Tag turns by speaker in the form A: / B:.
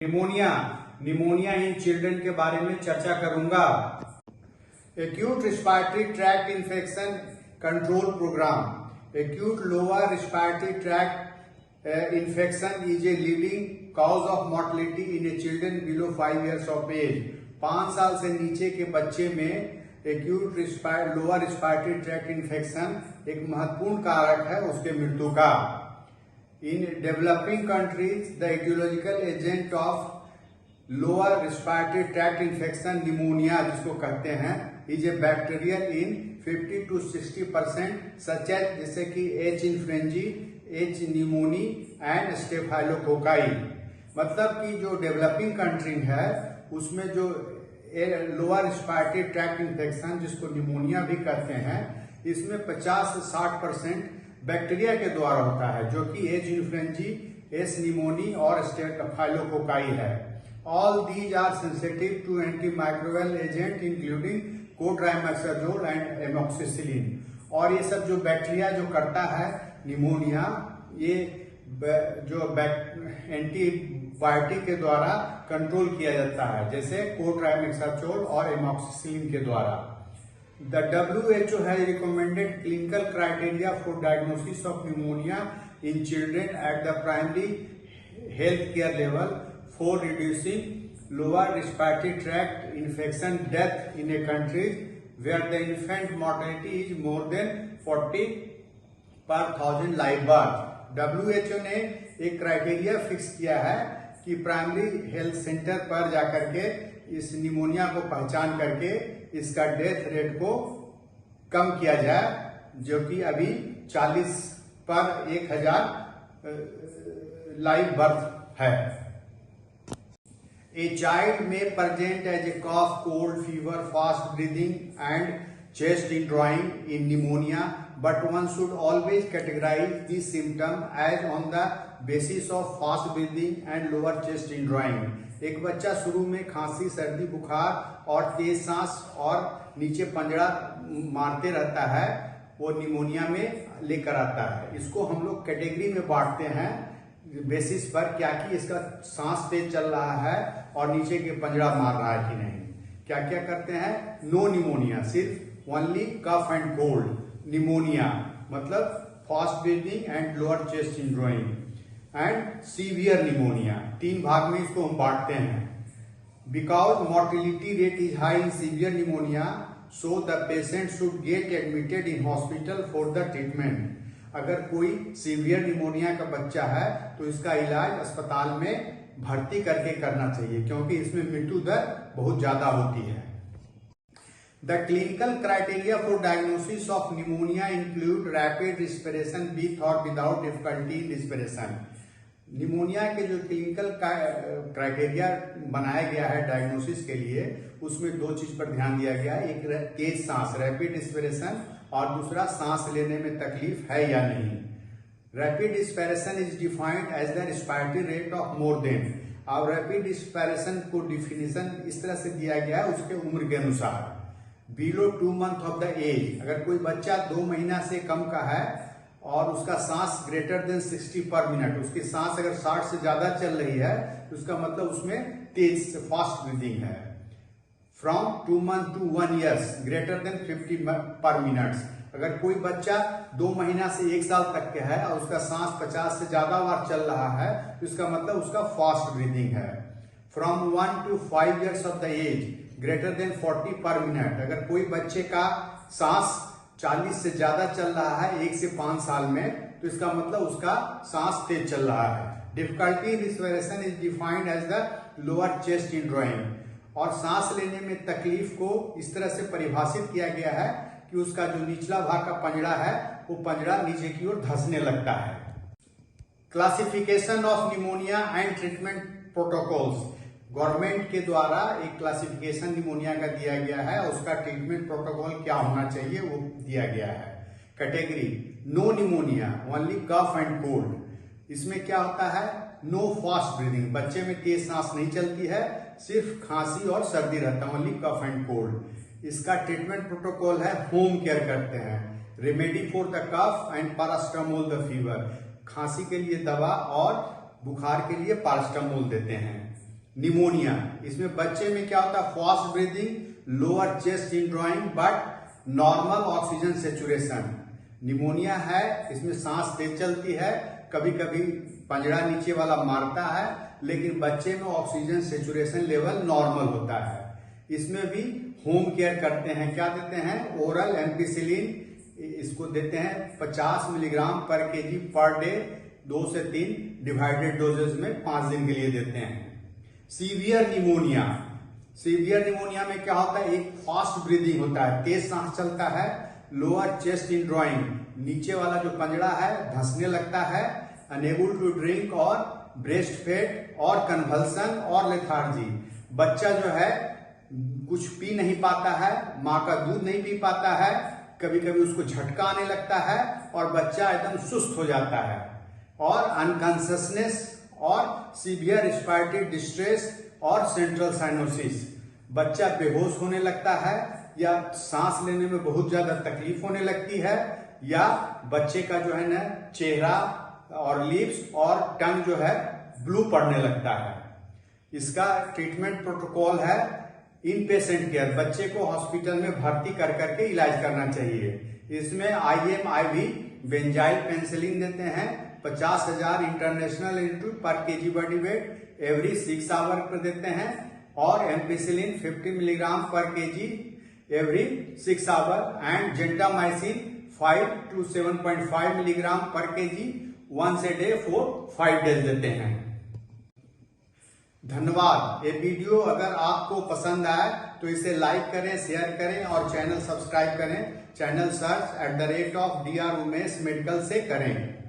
A: Pneumonia pneumonia in children के बारे में चर्चा करूंगा। Acute respiratory tract infection control programme. Acute lower respiratory tract infection is a leading cause of mortality in a children below 5 years of age. 5 साल से नीचे के बच्चे में acute lower respiratory tract infection एक महत्वपूर्ण कारक है उसके मृत्यु का। In developing countries, the etiological agent of lower respiratory tract infection pneumonia जिसको कहते हैं is a bacterial in 50 to 60% such as जैसे कि H. influenzae, H. pneumoniae and staphylococci। मतलब कि जो डेवलपिंग कंट्री है उसमें जो लोअर रिस्पायरेटरी ट्रैक्ट इन्फेक्शन जिसको निमोनिया भी कहते हैं इसमें 50 से 60% बैक्टीरिया के द्वारा होता है जो कि एच इन्फ्लुएंजी, एस निमोनी और स्टेफाइलोकोकाई है। All these are sensitive to antimicrobial agent including cotrimoxazole and amoxicillin. और ये सब जो बैक्टीरिया जो करता है निमोनिया ये जो एंटीबायोटिक के द्वारा कंट्रोल किया जाता है जैसे कोट्राइमेक्साजोल और एमोक्सिसिलिन के द्वारा। The WHO has recommended clinical criteria for diagnosis of pneumonia in children at the primary health care level for reducing lower respiratory tract infection death in a country where the infant mortality is more than 40 per 1000 live birth। WHO ने एक criteria fix किया है कि primary health centre पर जाकर के इस pneumonia को पहचान करके इसका डेथ रेट को कम किया जाए जो कि अभी 40 पर 1000 लाइव बर्थ है। A child may present as a cough, cold, fever, fast breathing and chest drawing in pneumonia but one should always categorise this symptom as on the basis of fast breathing and lower chest drawing. एक बच्चा शुरू में खांसी, सर्दी, बुखार और तेज सांस और नीचे पंजड़ा मारते रहता है वो निमोनिया में लेकर आता है। इसको हम लोग कैटेगरी में बांटते हैं बेसिस पर क्या कि इसका सांस तेज चल रहा है और नीचे के पंजड़ा मार रहा है कि नहीं। क्या क्या करते हैं? नो निमोनिया, सिर्फ only cough and cold. Pneumonia मतलब fast breathing and lower chest drawing and severe pneumonia. 3 भाग में इसको हम बांटते हैं। Because mortality rate is high in severe pneumonia so the patient should get admitted in hospital for the treatment. अगर कोई severe pneumonia का बच्चा है तो इसका इलाज अस्पताल में भर्ती करके करना चाहिए क्योंकि इसमें मृत्यु दर बहुत ज्यादा होती है। The clinical criteria for diagnosis of pneumonia include rapid respiration with or without difficulty in respiration। Pneumonia के जो क्लिनिकल क्राइटेरिया बनाया गया है डायग्नोसिस के लिए उसमें 2 चीज पर ध्यान दिया गया है। एक तेज सांस, रैपिड रिस्पिरेशन, और दूसरा सांस लेने में तकलीफ है या नहीं। Rapid respiration is defined as the respiratory rate of more than. और रैपिड रिस्पिरेशन को डिफिनेशन इस तरह से दिया गया है उसके उम्र के अनुसार। Below 2 months of the age, अगर कोई बच्चा 2 महीना से कम का है और उसका सांस ग्रेटर देन 60 पर मिनट, उसकी सांस अगर 60 से ज्यादा चल रही है तो उसका मतलब उसमें तेज से फास्ट ब्रीदिंग है। From 2 months to 1 year greater than 50 पर मिनट। अगर कोई बच्चा 2 महीना से 1 साल तक के है और उसका सांस 50 से ज्यादा बार चल रहा है तो इसका मतलब उसका फास्ट ब्रीदिंग है। From 1 to 5 years of the age greater than 40 per minute. अगर कोई बच्चे का सांस 40 से ज्यादा चल रहा है 1 से 5 साल में तो इसका मतलब उसका सांस तेज चल रहा है। Difficulty respiration is defined as the lower chest drawing. और सांस लेने में तकलीफ को इस तरह से परिभाषित किया गया है कि उसका जो निचला भाग का पंजड़ा है वो पंजड़ा नीचे की ओर धंसने लगता है। Classification of pneumonia and treatment protocols. Government के द्वारा एक क्लासिफिकेशन निमोनिया का दिया गया है, उसका ट्रीटमेंट प्रोटोकॉल क्या होना चाहिए वो दिया गया है। Category no pneumonia, only cough and cold. इसमें क्या होता है? नो फास्ट ब्रीदिंग, बच्चे में तेज सांस नहीं चलती है, सिर्फ खांसी और सर्दी रहता है, ओनली कफ एंड कोल्ड। इसका ट्रीटमेंट प्रोटोकॉल है होम केयर करते हैं। Remedy for the cough and paracetamol the fever, खांसी के लिए दवा और बुखार के लिए पैरास्टामोल देते हैं। निमोनिया, इसमें बच्चे में क्या होता है, fast breathing, lower chest in drawing but normal oxygen saturation. Pneumonia है, इसमें सांस तेज चलती है, कभी कभी पंजरा नीचे वाला मारता है, लेकिन बच्चे में ऑक्सीजन सेचुरेशन लेवल नॉर्मल होता है। इसमें भी होम केयर करते हैं, क्या देते हैं, ओरल एम्पिसिलिन, इसको देते हैं 50 milligram per KG per day, 2 से 3 डिवाइडेड डोजेज में 5 दिन के लिए देते हैं। सीवियर निमोनिया, सीवियर निमोनिया में क्या होता है, एक फास्ट ब्रीदिंग होता है, तेज सांस चलता है, लोअर चेस्ट इन ड्रॉइंग, नीचे वाला जो पंजरा है धंसने लगता है, अनेबल टू ड्रिंक और ब्रेस्ट फेड और कन्वल्सन और लेथार्जी। बच्चा जो है कुछ पी नहीं पाता है, माँ का दूध नहीं पी पाता है, कभी कभी उसको झटका आने लगता है और बच्चा एकदम सुस्त हो जाता है, और अनकॉन्शियसनेस और सीवियर रेस्पिरेटरी डिस्ट्रेस और सेंट्रल साइनोसिस, बच्चा बेहोश होने लगता है या सांस लेने में बहुत ज्यादा तकलीफ होने लगती है, या बच्चे का जो है ना चेहरा और लिप्स और टंग जो है ब्लू पड़ने लगता है। इसका ट्रीटमेंट प्रोटोकॉल है इन पेशेंट केयर, बच्चे को हॉस्पिटल में भर्ती कर करके इलाज करना चाहिए। इसमें IM/IV बेंजाइल पेंसिलिन देते हैं 50,000 international unit per kg body weight every 6 hour पर देते हैं, और ampicillin 50 milligram per kg every 6 hour and gentamicin 5 to 7.5 milligram per kg once a day for 5 days देते हैं। धन्यवाद। ये वीडियो अगर आपको पसंद आए तो इसे लाइक करें, शेयर करें और चैनल सब्सक्राइब करें। Channel search @DR Umesh medical से करें।